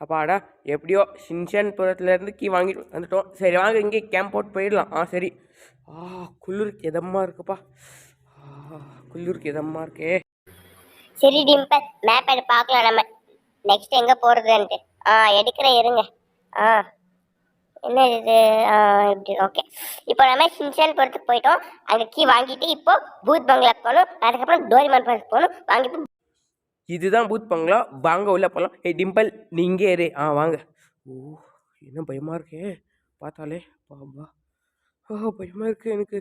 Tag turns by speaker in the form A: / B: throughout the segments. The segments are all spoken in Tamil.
A: அப்பாடா எப்படியோ சின்சான்புரத்துலேருந்து கீ வாங்கிட்டு வந்துட்டோம். சரி வாங்க இங்கே கேம்ப் போட்டு போயிடலாம். சரி. குளிருக்கு இதமாக இருக்குப்பா. குளிருக்கு இதமாக இருக்கே.
B: சரி டிம்பல், மேப் எடு பார்க்கலாம் நம்ம நெக்ஸ்ட் எங்கே போகிறதுன்ட்டு. எடுக்கிறேன் இருங்க. என்ன இது? இப்படி ஓகே. இப்போ நம்ம சின்சான்புரத்துக்கு போயிட்டோம். அங்கே கீ வாங்கிட்டு இப்போ பூத் பங்களாக்கு போகணும். அதுக்கப்புறம் டோரிமான் பார்க் போகணும். வாங்கிட்டு
A: இதுதான் பூத் பங்களா. வாங்க உள்ள போகலாம். டிம்பிள் நீ இங்கே இரு. வாங்க. என்ன பயமாக இருக்கே பார்த்தாலே. பாபா பயமாக இருக்குது எனக்கு.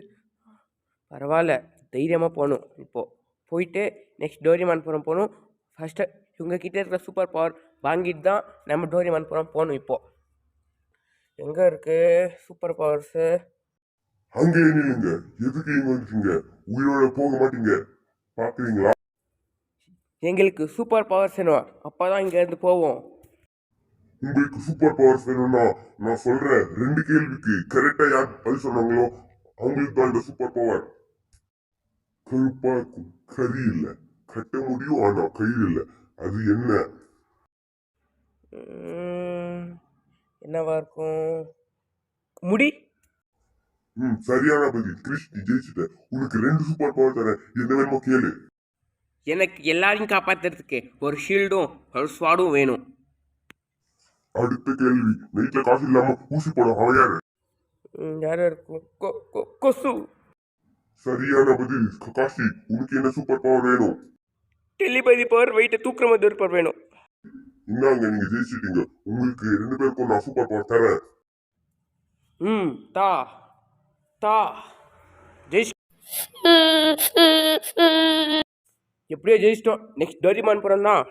A: பரவாயில்ல, தைரியமாக போகணும். இப்போது போயிட்டு நெக்ஸ்ட் டோரிமான்புரம் போகணும். ஃபஸ்ட்டு இவங்கக்கிட்ட இருக்கிற சூப்பர் பவர் வாங்கிட்டு தான் நம்ம டோரிமான்புரம் போகணும். இப்போது எங்கே இருக்குது சூப்பர் பவர்ஸு?
C: அங்கே நில்லுங்க. எதுக்கு இங்க வந்துட்டீங்க? உயிரோட போக மாட்டீங்க, பாக்குறீங்களா?
A: எங்களுக்கு சூப்பர் பவர்ஸ் வேணும். அப்போ தான் இங்கேருந்து போவோம்.
C: உங்களுக்கு சூப்பர் பவர்ஸ் வேணும்னா நான் சொல்றேன் 2 கேள்விக்கு கரெக்டா யார் பதில் சொன்னாங்களோ அவங்களுக்கு தான் இந்த சூப்பர் பவர். கருப்பா இருக்கும், கறி இல்ல. கட்ட முடியும் ஆனா கயிறு இல்ல. அது என்ன?
A: என்னவா இருக்கும்? முடி.
C: சரியான பதில். கிறிஸ், நீ ஜெயிச்சுட்ட. உனக்கு 2 சூப்பர் பவர் தரேன். என்ன வேணுமோ கேளு.
A: எனக்கு எல்லாரையும் காப்பாத்துறதுக்கு ஒரு ஷீல்டும் ஒரு ஸ்வாடும் வேணும்.
C: அடுத்த கேள்வி. நைட்ல காசு இல்லாம ஊசி போட அவன் யாரு?
A: யாரா இருக்கும்? கொசு.
C: சரியான பதில். ககாஷி, உனக்கு என்ன சூப்பர் பவர் வேணும்?
A: டெலிபதி பவர், வெயிட்டை தூக்குற மாதிரி ஒரு பவர் வேணும்.
C: இந்தாங்க, நீங்க ஜெயிச்சிட்டீங்க. உங்களுக்கு 2 பேருக்கும் நான் சூப்பர் பவர் தரேன்.
A: தா தா ஜெயிச்சு எப்படியோ ஜெயிச்சிட்டோம். நெக்ஸ்ட் டோரிமான்புரம் தான்.